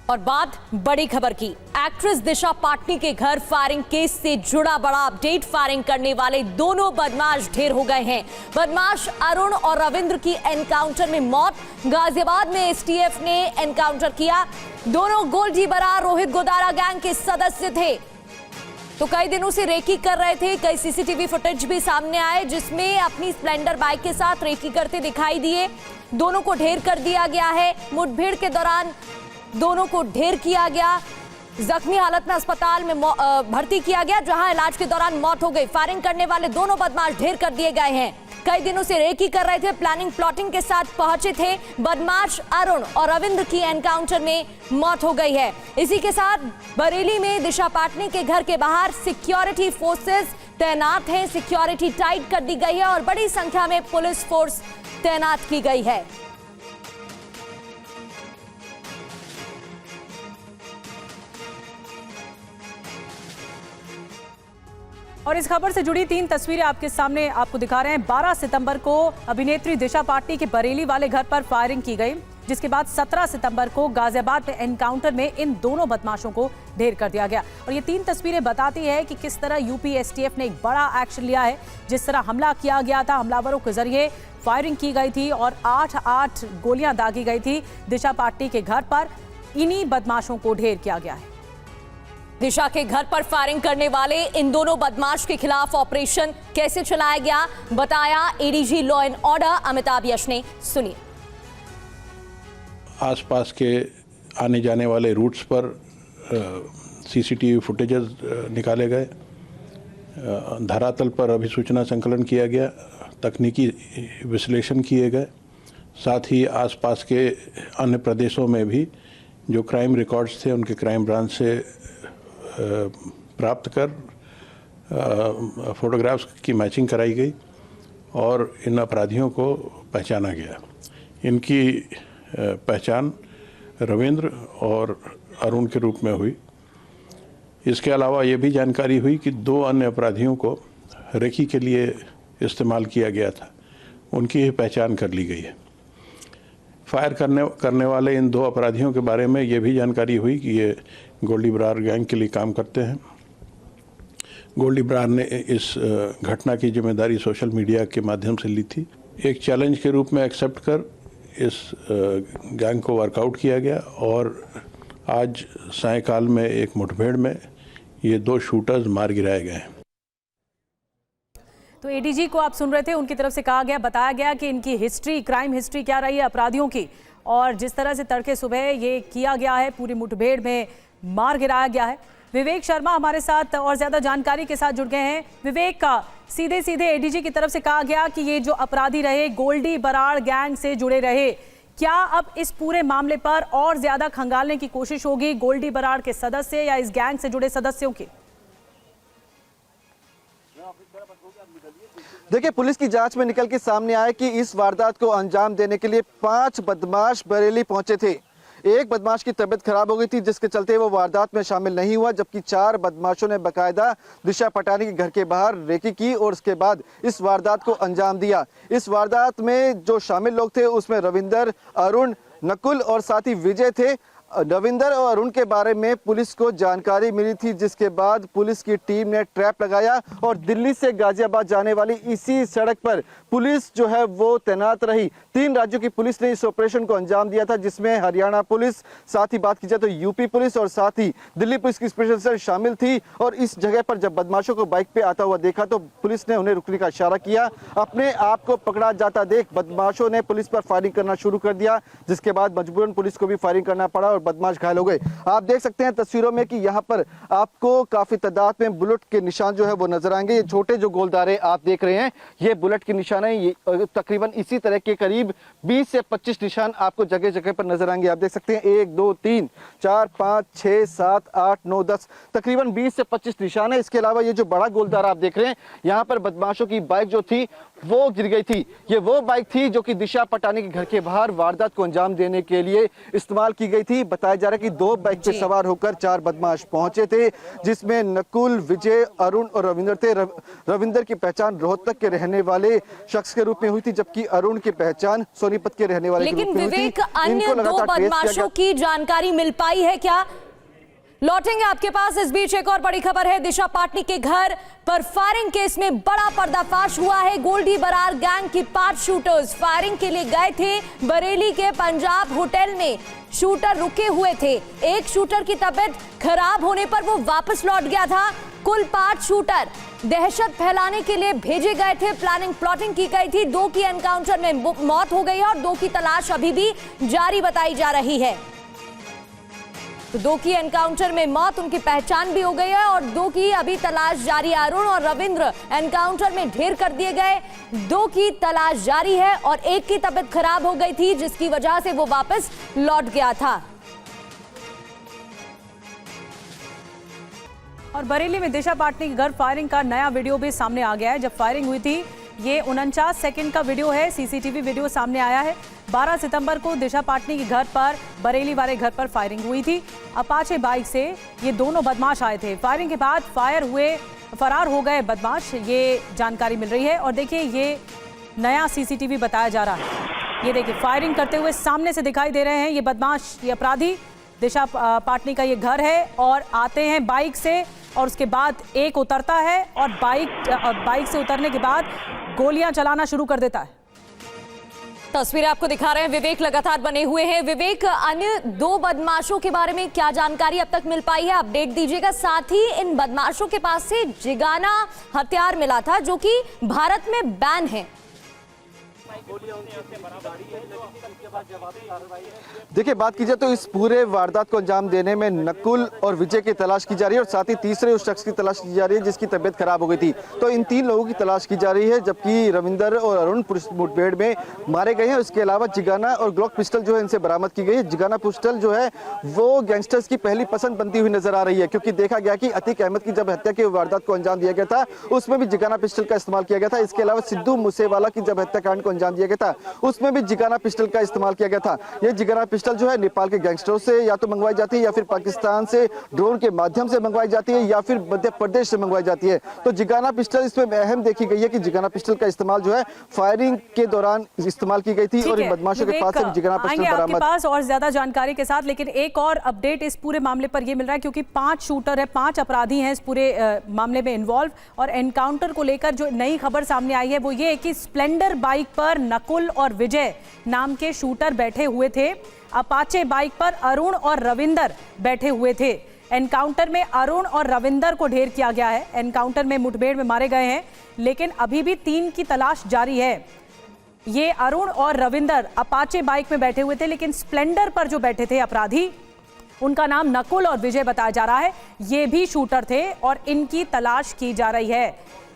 और बात बड़ी खबर की। एक्ट्रेस दिशा पाटनी के घर फायरिंग केस से जुड़ा बड़ा अपडेट। फायरिंग करने वाले दोनों बदमाश ढेर हो गए हैं। बदमाश अरुण और रविंद्र की एनकाउंटर में मौत। गाजियाबाद में एसटीएफ ने एनकाउंटर किया। दोनों गोल्डी बरार रोहित गोदारा गैंग के सदस्य थे, तो कई दिनों से रेकी कर रहे थे। कई सीसीटीवी फुटेज भी सामने आए जिसमें अपनी स्प्लेंडर बाइक के साथ रेकी करते दिखाई दिए। दोनों को ढेर कर दिया गया है। मुठभेड़ के दौरान दोनों को ढेर किया गया। जख्मी हालत में अस्पताल में भर्ती किया गया, जहां इलाज के दौरान मौत हो गई। फायरिंग करने वाले दोनों बदमाश ढेर कर दिए गए हैं। कई दिनों से रेकी कर रहे थे, प्लानिंग प्लॉटिंग के साथ पहुंचे थे। बदमाश अरुण और रविंद्र की एनकाउंटर में मौत हो गई है। इसी के साथ बरेली में दिशा पाटनी के घर के बाहर सिक्योरिटी फोर्सेस तैनात हैं। सिक्योरिटी टाइट कर दी गई है और बड़ी संख्या में पुलिस फोर्स तैनात की गई है। और इस खबर से जुड़ी 3 तस्वीरें आपके सामने आपको दिखा रहे हैं। 12 सितंबर को अभिनेत्री दिशा पाटनी के बरेली वाले घर पर फायरिंग की गई, जिसके बाद 17 सितंबर को गाजियाबाद में एनकाउंटर में इन दोनों बदमाशों को ढेर कर दिया गया। और ये 3 तस्वीरें बताती है कि किस तरह यूपी एसटीएफ ने एक बड़ा एक्शन लिया है। जिस तरह हमला किया गया था, हमलावरों के जरिए फायरिंग की गई थी और 8 गोलियां दागी गई थी दिशा पाटनी के घर पर। इन्हीं बदमाशों को ढेर किया गया है। दिशा के घर पर फायरिंग करने वाले इन दोनों बदमाश के खिलाफ ऑपरेशन कैसे चलाया गया, बताया ADG law and order Amitabh Yash ने। सुनिए। आसपास के आने जाने वाले रूट्स पर सीसीटीवी फुटेजेस निकाले गए। धरातल पर अभिसूचना संकलन किया गया, तकनीकी विश्लेषण किए गए। साथ ही आसपास के अन्य प्रदेशों में भी जो क्राइम रिकॉर्ड्स थे उनके क्राइम ब्रांच से प्राप्त कर फोटोग्राफ्स की मैचिंग कराई गई और इन अपराधियों को पहचाना गया। इनकी पहचान रविंद्र और अरुण के रूप में हुई। इसके अलावा ये भी जानकारी हुई कि 2 अन्य अपराधियों को रेकी के लिए इस्तेमाल किया गया था, उनकी ही पहचान कर ली गई है। फायर करने वाले इन 2 अपराधियों के बारे में ये भी जानकारी हुई कि ये गोल्डी बरार गैंग के लिए काम करते हैं। गोल्डी बरार ने इस घटना की जिम्मेदारी सोशल मीडिया के माध्यम से ली थी। एक चैलेंज के रूप में एक्सेप्ट कर इस गैंग को वर्कआउट किया गया और आज सायंकाल में एक मुठभेड़ में ये 2 शूटर्स मार गिराए गए हैं। तो एडीजी को आप सुन रहे थे, उनकी तरफ से कहा गया, बताया गया कि इनकी हिस्ट्री, क्राइम हिस्ट्री क्या रही है अपराधियों की, और जिस तरह से तड़के सुबह ये किया गया है, पूरी मुठभेड़ में मार गिराया गया है। विवेक शर्मा हमारे साथ और ज्यादा जानकारी के साथ जुड़ गए हैं। विवेक, का सीधे एडीजी की तरफ से कहा गया कि ये जो अपराधी रहे गोल्डी बरार गैंग से जुड़े रहे, क्या अब इस पूरे मामले पर और ज्यादा खंगालने की कोशिश होगी गोल्डी बरार के सदस्य या इस गैंग से जुड़े सदस्यों की? देखिए, पुलिस की जांच में निकल के सामने आया कि इस वारदात को अंजाम देने के लिए 5 बदमाश बरेली पहुंचे थे। एक बदमाश की तबीयत खराब हो गई थी, जिसके चलते वो वारदात में शामिल नहीं हुआ, जबकि 4 बदमाशों ने बकायदा दिशा पाटनी के घर के बाहर रेकी की और उसके बाद इस वारदात को अंजाम दिया। इस वारदात में जो शामिल लोग थे उसमें रविंदर, अरुण, नकुल और साथ ही विजय थे। रविंदर और अरुण के बारे में पुलिस को जानकारी मिली थी, जिसके बाद पुलिस की टीम ने ट्रैप लगाया और दिल्ली से गाजियाबाद जाने वाली इसी सड़क पर पुलिस जो है वो तैनात रही। 3 राज्यों की पुलिस ने इस ऑपरेशन को अंजाम दिया था, जिसमें हरियाणा पुलिस, साथ ही बात की जाए तो यूपी पुलिस और साथ ही दिल्ली पुलिस की स्पेशल सेल शामिल थी। और इस जगह पर जब बदमाशों को बाइक पे आता हुआ देखा तो पुलिस ने उन्हें रुकने का इशारा किया। अपने आप को पकड़ा जाता देख बदमाशों ने पुलिस पर फायरिंग करना शुरू कर दिया, जिसके बाद मजबूरन पुलिस को भी फायरिंग करना पड़ा, बदमाश घायल हो गए। आप देख सकते हैं तस्वीरों में कि यहाँ पर आपको काफी तादाद में बुलेट के निशान जो है वो नजर आएंगे। ये छोटे जो गोलदारे आप देख रहे हैं, ये बुलेट के निशान है। ये तकरीबन इसी तरह के करीब 20 से 25 निशान आपको जगह जगह पर नजर आएंगे। आप देख सकते हैं 1 2 3 4 5 6 7 8 9 10 तकरीबन 20 से 25 निशान है। इसके अलावा ये जो बड़ा गोलदारा आप देख रहे हैं, यहाँ पर बदमाशों की बाइक जो थी वो गिर गई थी। ये वो बाइक थी जो कि दिशा पाटनी के घर के बाहर वारदात को अंजाम देने के लिए इस्तेमाल की गई थी। बताया जा रहा है कि 2 बाइक पे सवार होकर 4 बदमाश पहुंचे थे, जिसमें नकुल, विजय, अरुण और रविंद्र थे। रविंद्र की पहचान रोहतक के रहने वाले शख्स के रूप में हुई थी, जबकि अरुण की पहचान सोनीपत के रहने वाले के लेकिन रूप में हुई थी। विवेक, अन्य 2 बदमाशों की जानकारी मिल पाई है क्या? लौटेंगे आपके पास। इस बीच एक और बड़ी खबर है, दिशा पाटनी के घर पर फायरिंग केस में बड़ा पर्दाफाश हुआ है। गोल्डी बरार गैंग की 5 शूटर्स फायरिंग के लिए गए थे बरेली के पंजाब होटल में। शूटर रुके हुए थे, एक शूटर की तबीयत खराब होने पर वो वापस लौट गया था। कुल 5 शूटर दहशत फैलाने के लिए भेजे गए थे। प्लॉटिंग की गई थी। 2 की एनकाउंटर में मौत हो गई है और 2 की तलाश अभी भी जारी बताई जा रही है। तो 2 की एनकाउंटर में मौत, उनकी पहचान भी हो गई है और 2 की अभी तलाश जारी। अरुण और रविंद्र एनकाउंटर में ढेर कर दिए गए। 2 की तलाश जारी है और 1 की तबीयत खराब हो गई थी, जिसकी वजह से वो वापस लौट गया था। और बरेली में दिशा पाटनी के घर फायरिंग का नया वीडियो भी सामने आ गया है। जब फायरिंग हुई थी, ये 49 सेकंड का वीडियो है, सीसीटीवी वीडियो सामने आया है। 12 सितंबर को दिशा पाटनी के घर पर, बरेली वाले घर पर फायरिंग हुई थी। अपाचे बाइक से ये दोनों बदमाश आए थे। फायरिंग के बाद फरार हो गए बदमाश, ये जानकारी मिल रही है। और देखिए, ये नया सीसीटीवी बताया जा रहा है। ये देखिए, फायरिंग करते हुए सामने से दिखाई दे रहे हैं ये बदमाश, ये अपराधी। दिशा पाटनी का ये घर है और आते हैं बाइक से और उसके बाद एक उतरता है और बाइक से उतरने के बाद गोलियां चलाना शुरू कर देता है। तस्वीरें आपको दिखा रहे हैं विवेक, लगातार बने हुए हैं। विवेक, अन्य 2 बदमाशों के बारे में क्या जानकारी अब तक मिल पाई है, अपडेट दीजिएगा। साथ ही इन बदमाशों के पास से जिगाना हथियार मिला था, जो कि भारत में बैन है। देखिए, बात की जाए तो इस पूरे वारदात को अंजाम देने में नकुल और विजय की तलाश की जा रही है और साथ ही तीसरे उस शख्स की तलाश की जा रही है जिसकी तबीयत खराब हो गई थी। तो इन 3 लोगों की तलाश की जा रही है, जबकि रविंदर और अरुण पुलिस मुठभेड़ में मारे गए हैं। उसके अलावा जिगाना और ग्लॉक पिस्टल जो है इनसे बरामद की गई है। जिगाना पिस्टल जो है वो गैंगस्टर्स की पहली पसंद बनती हुई नजर आ रही है, क्योंकि देखा गया कि अतीक अहमद की जब हत्या की वारदात को अंजाम दिया गया था, उसमें भी जिगाना पिस्टल का इस्तेमाल किया गया था। इसके अलावा सिद्धू मूसेवाला की जब हत्याकांड को अंजाम दिया गया था, उसमें भी जिगाना पिस्टल का इस्तेमाल किया गया था। ये जिगाना पिस्टल जो है नेपाल के गैंगस्टरों से या तो मंगवाई जाती है या फिर पाकिस्तान से ड्रोन के माध्यम से मंगवाई जाती है या फिर मध्य प्रदेश से मंगवाई जाती है। तो जिगाना पिस्टल इसमें अहम देखी गई है कि जिगाना पिस्टल का इस्तेमाल जो है फायरिंग के दौरान इस्तेमाल की गई थी और इन बदमाशों के पास से जिगाना पिस्टल बरामद। आपके पास और ज्यादा जानकारी के साथ, लेकिन एक और अपडेट इस पूरे मामले पर यह मिल रहा है, क्योंकि 5 शूटर है, 5 अपराधी हैं इस पूरे मामले में इन्वॉल्व। और एनकाउंटर को लेकर जो नई खबर सामने आई है वो ये है कि स्प्लेंडर बाइक पर नकुल और विजय नाम के शूटर बैठे हुए थे। अपाचे बाइक पर अरुण और रविंदर बैठे हुए थे। एनकाउंटर में अरुण और रविंदर को ढेर किया गया है। एनकाउंटर में मुठभेड़ में मारे गए हैं, लेकिन अभी भी 3 की तलाश जारी है। ये अरुण और रविंदर अपाचे बाइक में बैठे हुए थे, लेकिन स्प्लेंडर पर जो बैठे थे अपराधी, उनका नाम नकुल और विजय बताया जा रहा है। ये भी शूटर थे और इनकी तलाश की जा रही है।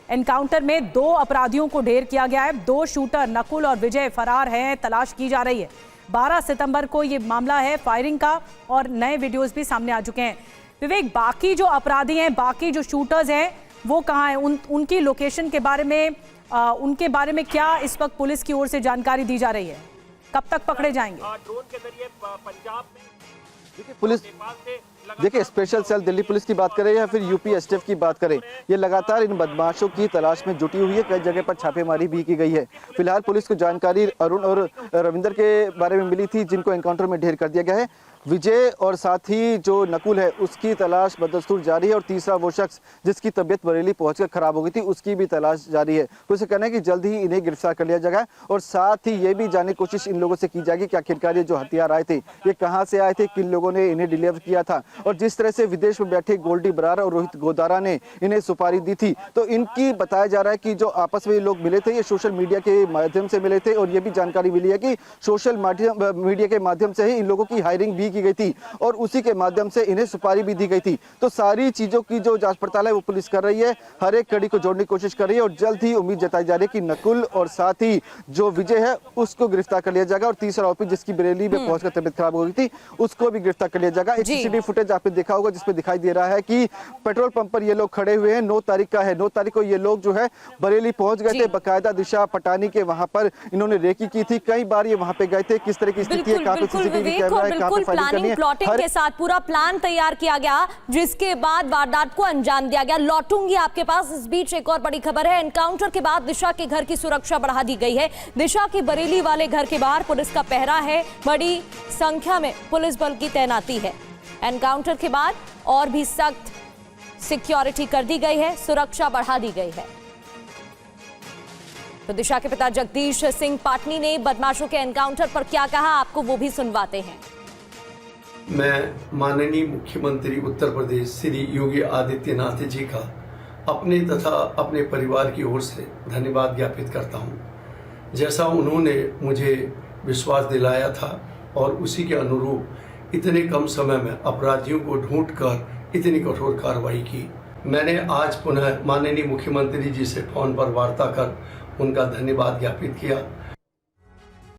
एनकाउंटर में 2 अपराधियों को ढेर किया गया है। 2 शूटर नकुल और विजय फरार हैं, तलाश की जा रही है। 12 सितंबर को ये मामला है फायरिंग का और नए वीडियोस भी सामने आ चुके हैं। विवेक, बाकी जो अपराधी हैं, बाकी जो शूटर्स हैं, वो कहाँ हैं? उनकी लोकेशन के बारे में उनके बारे में क्या इस वक्त पुलिस की ओर से जानकारी दी जा रही है? कब तक पकड़े जाएंगे? ड्रोन के जरिए पंजाब में पुलिस, देखिए, स्पेशल सेल दिल्ली पुलिस की बात करें या फिर यूपी एसटीएफ की बात करें, ये लगातार इन बदमाशों की तलाश में जुटी हुई है। कई जगह पर छापेमारी भी की गई है। फिलहाल पुलिस को जानकारी अरुण और रविंदर के बारे में मिली थी, जिनको एनकाउंटर में ढेर कर दिया गया है। विजय और साथ ही जो नकुल है उसकी तलाश बदस्तूर जारी है और तीसरा वो शख्स जिसकी तबीयत बरेली पहुंचकर खराब हो गई थी, उसकी भी तलाश जारी है। पुलिस का कहना है कि जल्द ही इन्हें गिरफ्तार कर लिया जाएगा और साथ ही ये भी जानने की कोशिश इन लोगों से की जाएगी कि आखिरकार ये जो हथियार आए थे ये कहाँ से आए थे, किन लोगों ने इन्हें डिलीवर किया था। और जिस तरह से विदेश में बैठे गोल्डी बरार और रोहित गोदारा ने इन्हें सुपारी दी थी, तो इनकी बताया जा रहा है कि जो आपस में लोग मिले थे ये सोशल मीडिया के माध्यम से मिले थे और ये भी जानकारी मिली है कि सोशल मीडिया के माध्यम से ही इन लोगों की हायरिंग भी की गई थी और उसी के माध्यम से इन्हें सुपारी भी दी गई थी। तो सारी चीजों की जो जांच पड़ताल है वो पुलिस कर रही है, हर एक कड़ी को जोड़ने की कोशिश कर रही है और जल्द ही उम्मीद जताई जा रही है कि नकुल और साथ ही जो विजय है उसको गिरफ्तार कर लिया जाएगा और तीसरा आरोपी जिसकी बरेली में पहुंचकर तबीयत खराब हो गई थी उसको भी गिरफ्तार कर लिया जाएगा। एक सीसीटीवी फुटेज आपने देखा होगा जिसमें दिखाई दे रहा है कि पेट्रोल पंप पर ये लोग खड़े हुए हैं। 9 तारीख का है, 9 तारीख को ये लोग जो है बरेली पहुंच गए थे। बकायदा दिशा पटानी के वहां पर इन्होंने रेकी की थी, कई बार ये वहां पे गए थे। किस तरह की स्थिति है, कहां पे सीसीटीवी कैमरा है, कहां पे प्लानिंग प्लॉटिंग के साथ पूरा प्लान तैयार किया गया, जिसके बाद वारदात को अंजाम दिया गया। लौटूंगी आपके पास। इस बीच एक और बड़ी खबर है, एनकाउंटर के बाद दिशा के घर की सुरक्षा बढ़ा दी गई है। दिशा के बरेली वाले घर के बाहर पुलिस का पहरा है, बड़ी संख्या में पुलिस बल की तैनाती है। एनकाउंटर के बाद और भी सख्त सिक्योरिटी कर दी गई है, सुरक्षा बढ़ा दी गई है। तो दिशा के पिता जगदीश सिंह पाटनी ने बदमाशों के एनकाउंटर पर क्या कहा, आपको वो भी सुनवाते हैं। मैं माननीय मुख्यमंत्री उत्तर प्रदेश श्री योगी आदित्यनाथ जी का अपने तथा अपने परिवार की ओर से धन्यवाद ज्ञापित करता हूं। जैसा उन्होंने मुझे विश्वास दिलाया था और उसी के अनुरूप इतने कम समय में अपराधियों को ढूंढकर इतनी कठोर कार्रवाई की। मैंने आज पुनः माननीय मुख्यमंत्री जी से फोन पर वार्ता कर उनका धन्यवाद ज्ञापित किया।